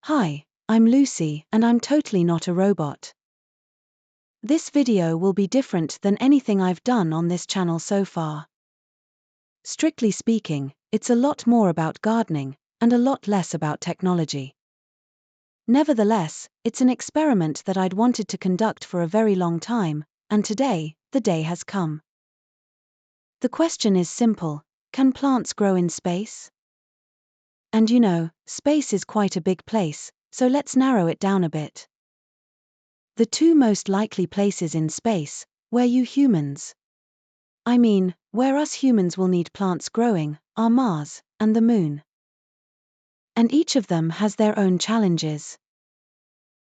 Hi, I'm Lucy, and I'm totally not a robot. This video will be different than anything I've done on this channel so far. Strictly speaking, it's a lot more about gardening, and a lot less about technology. Nevertheless, it's an experiment that I'd wanted to conduct for a very long time, and today, the day has come. The question is simple: can plants grow in space? And you know, space is quite a big place, so let's narrow it down a bit. The two most likely places in space, where us humans will need plants growing, are Mars and the Moon. And each of them has their own challenges.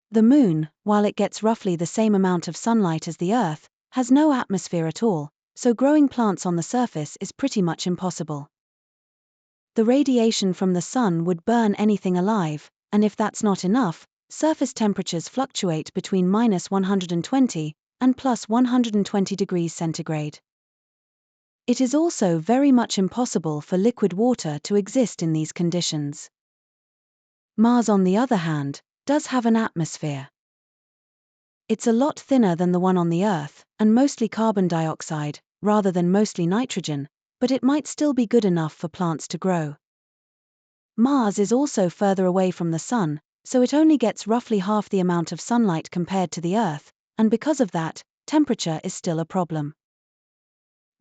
The Moon, while it gets roughly the same amount of sunlight as the Earth, has no atmosphere at all, so growing plants on the surface is pretty much impossible. The radiation from the sun would burn anything alive, and if that's not enough, surface temperatures fluctuate between -120 and +120 degrees centigrade. It is also very much impossible for liquid water to exist in these conditions. Mars, on the other hand, does have an atmosphere. It's a lot thinner than the one on the Earth, and mostly carbon dioxide, rather than mostly nitrogen, but it might still be good enough for plants to grow. Mars is also further away from the sun, so it only gets roughly half the amount of sunlight compared to the Earth, and because of that, temperature is still a problem.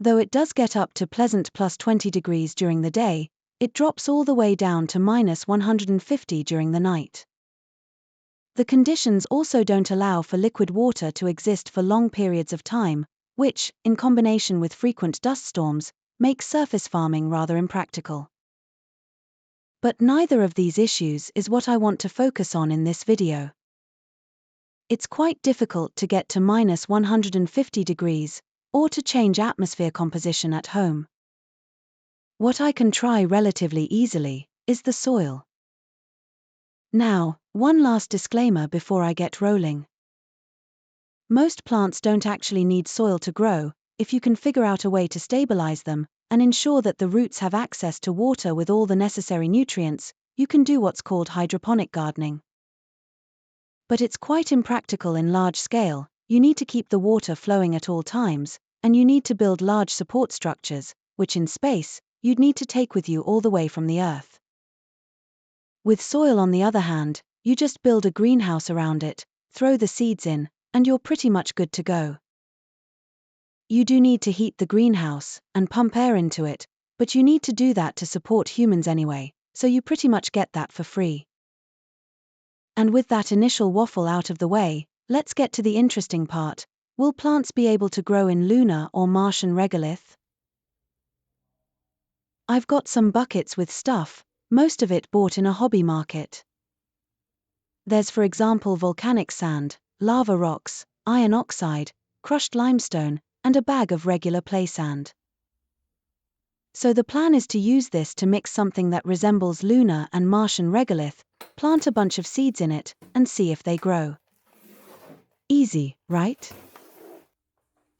Though it does get up to pleasant +20 degrees during the day, it drops all the way down to -150 during the night. The conditions also don't allow for liquid water to exist for long periods of time, which, in combination with frequent dust storms, makes surface farming rather impractical. But neither of these issues is what I want to focus on in this video. It's quite difficult to get to -150 degrees, or to change atmosphere composition at home. What I can try relatively easily is the soil. Now, one last disclaimer before I get rolling. Most plants don't actually need soil to grow, if you can figure out a way to stabilize them, and ensure that the roots have access to water with all the necessary nutrients, you can do what's called hydroponic gardening. But it's quite impractical in large scale. You need to keep the water flowing at all times, and you need to build large support structures, which in space, you'd need to take with you all the way from the Earth. With soil, on the other hand, you just build a greenhouse around it, throw the seeds in, and you're pretty much good to go. You do need to heat the greenhouse and pump air into it, but you need to do that to support humans anyway, so you pretty much get that for free. And with that initial waffle out of the way, let's get to the interesting part. Will plants be able to grow in lunar or Martian regolith? I've got some buckets with stuff, most of it bought in a hobby market. There's, for example, volcanic sand, lava rocks, iron oxide, crushed limestone, and a bag of regular play sand. So the plan is to use this to mix something that resembles lunar and Martian regolith, plant a bunch of seeds in it, and see if they grow. Easy, right?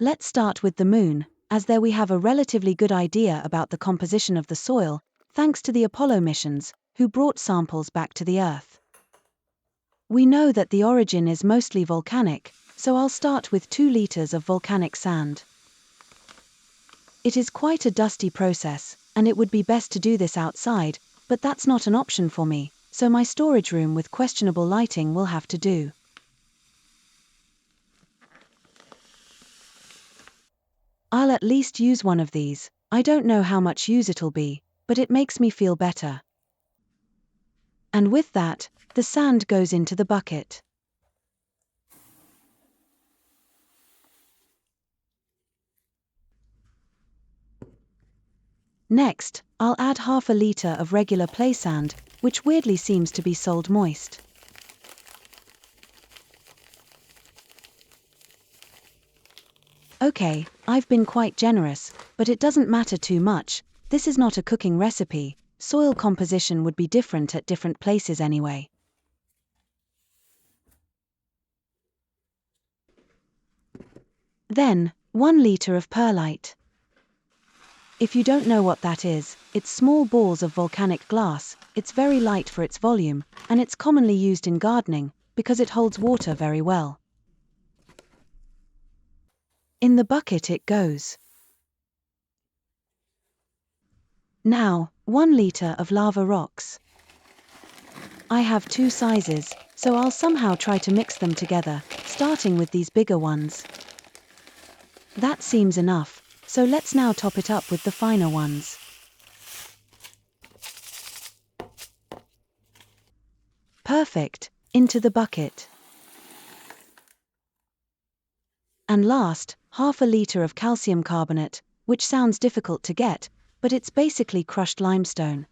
Let's start with the Moon, as there we have a relatively good idea about the composition of the soil, thanks to the Apollo missions, who brought samples back to the Earth. We know that the origin is mostly volcanic, so I'll start with 2 liters of volcanic sand. It is quite a dusty process, and it would be best to do this outside, but that's not an option for me, so my storage room with questionable lighting will have to do. I'll at least use one of these. I don't know how much use it'll be, but it makes me feel better. And with that, the sand goes into the bucket. Next, I'll add half a liter of regular play sand, which weirdly seems to be sold moist. Okay, I've been quite generous, but it doesn't matter too much. This is not a cooking recipe. Soil composition would be different at different places anyway. Then, 1 liter of perlite. If you don't know what that is, it's small balls of volcanic glass. It's very light for its volume, and it's commonly used in gardening, because it holds water very well. In the bucket it goes. Now, 1 liter of lava rocks. I have 2 sizes, so I'll somehow try to mix them together, starting with these bigger ones. That seems enough, so let's now top it up with the finer ones. Perfect, into the bucket. And last, half a liter of calcium carbonate, which sounds difficult to get, but it's basically crushed limestone.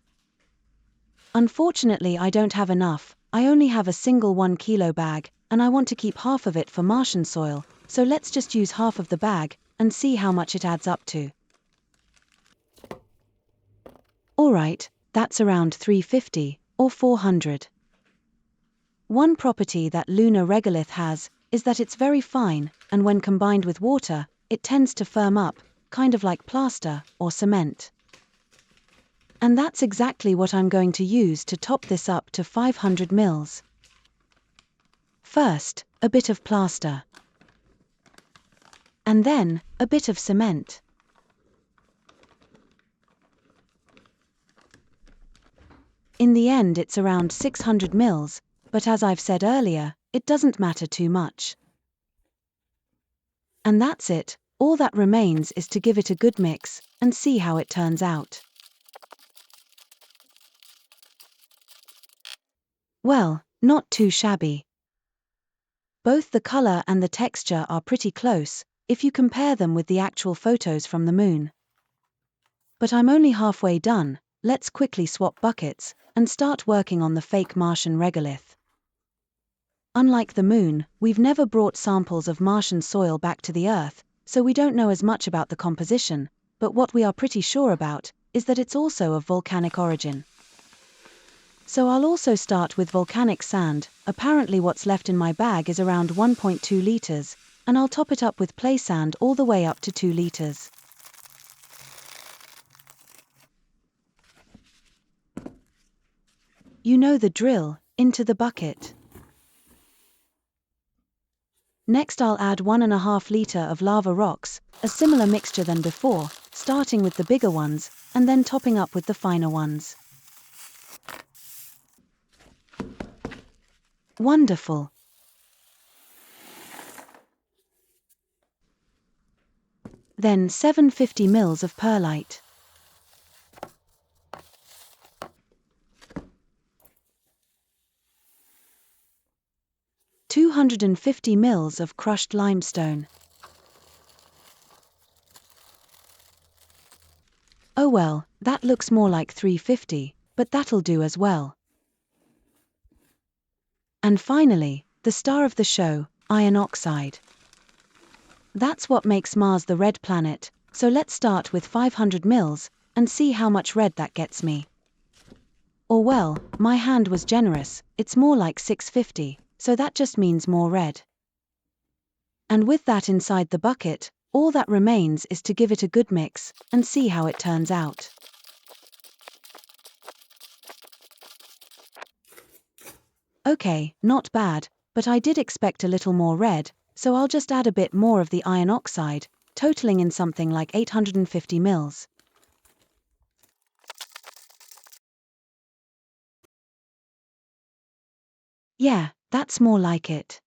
Unfortunately, I don't have enough. I only have a single 1 kilo bag, and I want to keep half of it for Martian soil, so let's just use half of the bag, and see how much it adds up to. Alright, that's around 350, or 400. One property that lunar regolith has, is that it's very fine, and when combined with water, it tends to firm up, kind of like plaster, or cement. And that's exactly what I'm going to use to top this up to 500 mils. First, a bit of plaster. And then, a bit of cement. In the end it's around 600 mils, but as I've said earlier, it doesn't matter too much. And that's it, all that remains is to give it a good mix, and see how it turns out. Well, not too shabby. Both the color and the texture are pretty close, if you compare them with the actual photos from the moon. But I'm only halfway done, let's quickly swap buckets, and start working on the fake Martian regolith. Unlike the moon, we've never brought samples of Martian soil back to the Earth, so we don't know as much about the composition, but what we are pretty sure about, is that it's also of volcanic origin. So I'll also start with volcanic sand. Apparently what's left in my bag is around 1.2 liters, and I'll top it up with play sand all the way up to 2 liters. You know the drill, into the bucket. Next I'll add 1.5 liter of lava rocks, a similar mixture than before, starting with the bigger ones, and then topping up with the finer ones. Wonderful. Then 750 mils of perlite. $250 mils of crushed limestone. Oh well, that looks more like 350, but that'll do as well. And finally, the star of the show, iron oxide. That's what makes Mars the red planet, so let's start with 500 mils, and see how much red that gets me. Or well, my hand was generous, it's more like 650, so that just means more red. And with that inside the bucket, all that remains is to give it a good mix, and see how it turns out. Okay, not bad, but I did expect a little more red, so I'll just add a bit more of the iron oxide, totaling in something like 850 mils. Yeah, that's more like it.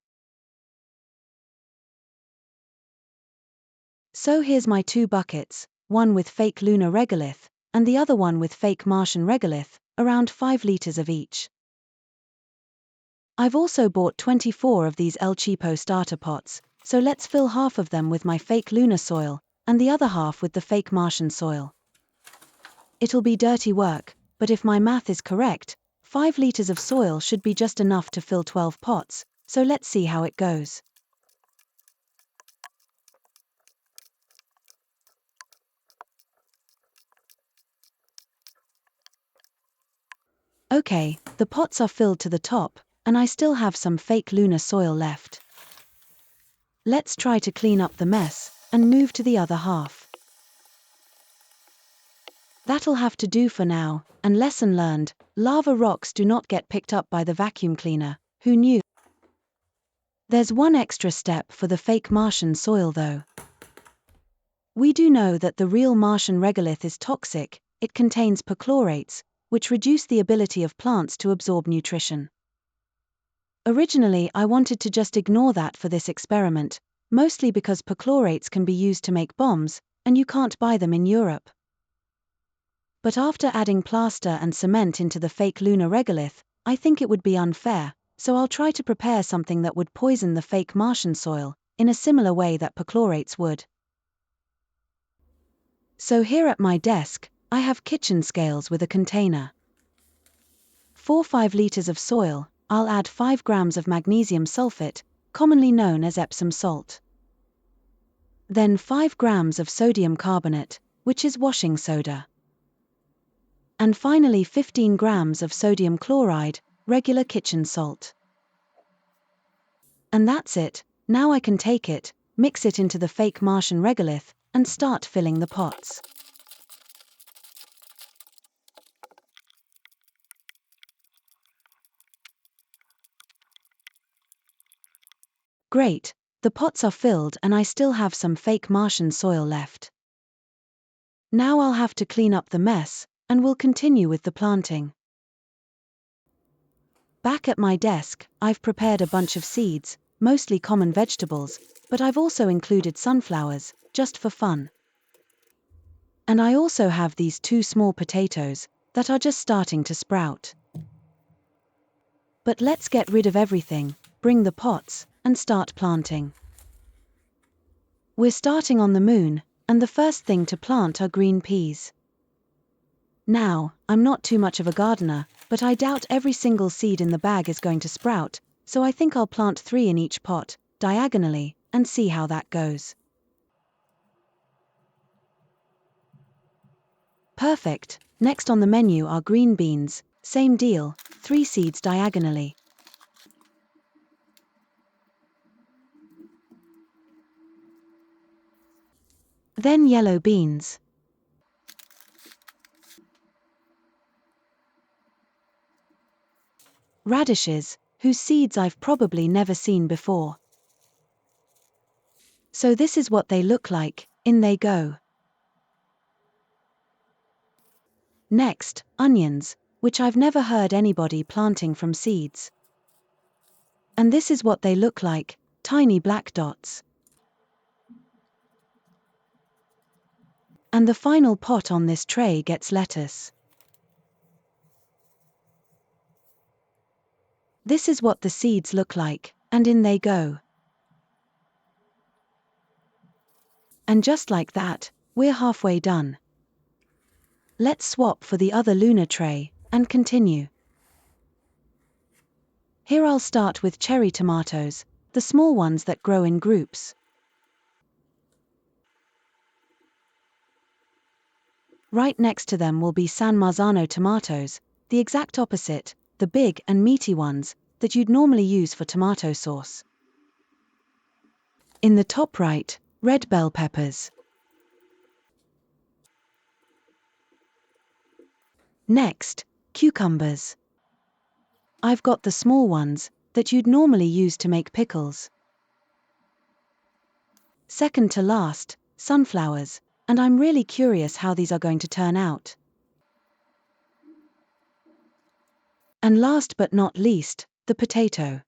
So here's my 2 buckets, one with fake lunar regolith, and the other one with fake Martian regolith, around 5 liters of each. I've also bought 24 of these El Cheapo starter pots, so let's fill half of them with my fake lunar soil, and the other half with the fake Martian soil. It'll be dirty work, but if my math is correct, 5 liters of soil should be just enough to fill 12 pots, so let's see how it goes. Okay, the pots are filled to the top, and I still have some fake lunar soil left. Let's try to clean up the mess, and move to the other half. That'll have to do for now, and lesson learned, lava rocks do not get picked up by the vacuum cleaner, who knew? There's one extra step for the fake Martian soil though. We do know that the real Martian regolith is toxic. It contains perchlorates, which reduce the ability of plants to absorb nutrition. Originally I wanted to just ignore that for this experiment, mostly because perchlorates can be used to make bombs, and you can't buy them in Europe. But after adding plaster and cement into the fake lunar regolith, I think it would be unfair, so I'll try to prepare something that would poison the fake Martian soil, in a similar way that perchlorates would. So here at my desk, I have kitchen scales with a container. For 5 liters of soil, I'll add 5 grams of magnesium sulfate, commonly known as Epsom salt. Then 5 grams of sodium carbonate, which is washing soda. And finally 15 grams of sodium chloride, regular kitchen salt. And that's it. Now I can take it, mix it into the fake Martian regolith, and start filling the pots. Great, the pots are filled and I still have some fake Martian soil left. Now I'll have to clean up the mess, and we'll continue with the planting. Back at my desk, I've prepared a bunch of seeds, mostly common vegetables, but I've also included sunflowers, just for fun. And I also have these 2 small potatoes, that are just starting to sprout. But let's get rid of everything, bring the pots, and start planting. We're starting on the moon, and the first thing to plant are green peas. Now, I'm not too much of a gardener, but I doubt every single seed in the bag is going to sprout, so I think I'll plant 3 in each pot, diagonally, and see how that goes. Perfect. Next on the menu are green beans, same deal, 3 seeds diagonally. Then yellow beans. Radishes, whose seeds I've probably never seen before. So this is what they look like, in they go. Next, onions, which I've never heard anybody planting from seeds. And this is what they look like, tiny black dots. And the final pot on this tray gets lettuce. This is what the seeds look like, and in they go. And just like that, we're halfway done. Let's swap for the other lunar tray, and continue. Here I'll start with cherry tomatoes, the small ones that grow in groups. Right next to them will be San Marzano tomatoes, the exact opposite, the big and meaty ones, that you'd normally use for tomato sauce. In the top right, red bell peppers. Next, cucumbers. I've got the small ones, that you'd normally use to make pickles. Second to last, sunflowers, and I'm really curious how these are going to turn out. And last but not least, the potato.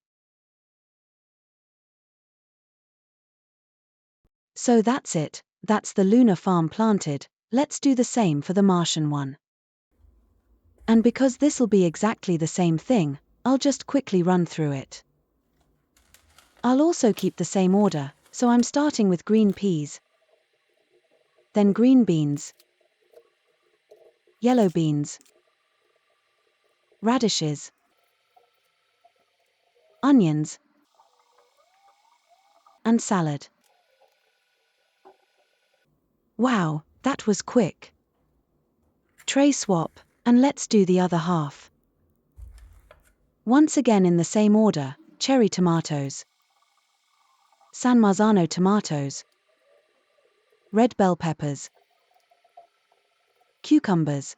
So that's it, that's the lunar farm planted. Let's do the same for the Martian one. And because this'll be exactly the same thing, I'll just quickly run through it. I'll also keep the same order, so I'm starting with green peas, then green beans, yellow beans, radishes, onions, and salad. Wow, that was quick. Tray swap, and let's do the other half. Once again in the same order, cherry tomatoes, San Marzano tomatoes, red bell peppers, cucumbers,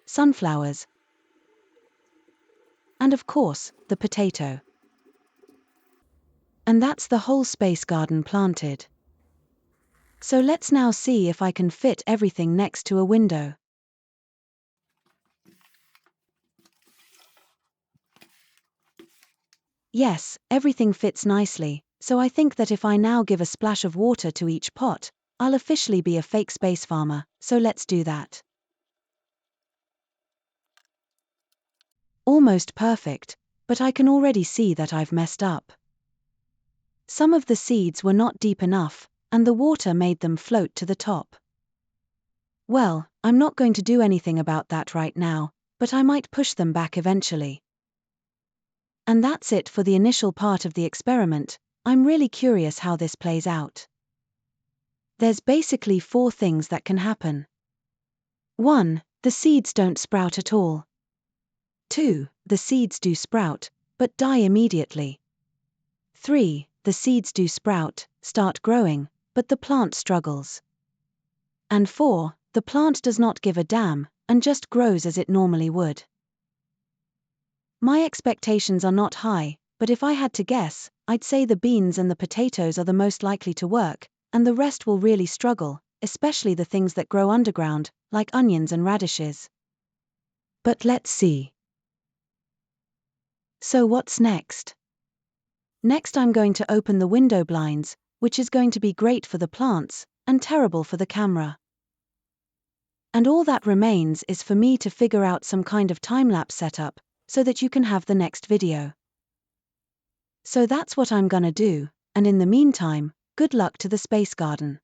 sunflowers, and of course, the potato. And that's the whole space garden planted. So let's now see if I can fit everything next to a window. Yes, everything fits nicely, so I think that if I now give a splash of water to each pot, I'll officially be a fake space farmer, so let's do that. Almost perfect, but I can already see that I've messed up. Some of the seeds were not deep enough, and the water made them float to the top. Well, I'm not going to do anything about that right now, but I might push them back eventually. And that's it for the initial part of the experiment. I'm really curious how this plays out. There's basically 4 things that can happen. 1. The seeds don't sprout at all. 2. The seeds do sprout, but die immediately. 3. The seeds do sprout, start growing, but the plant struggles. And 4. The plant does not give a damn, and just grows as it normally would. My expectations are not high, but if I had to guess, I'd say the beans and the potatoes are the most likely to work, and the rest will really struggle, especially the things that grow underground, like onions and radishes. But let's see. So what's next? Next I'm going to open the window blinds, which is going to be great for the plants, and terrible for the camera. And all that remains is for me to figure out some kind of time-lapse setup, so that you can have the next video. So that's what I'm gonna do, and in the meantime, good luck to the space garden.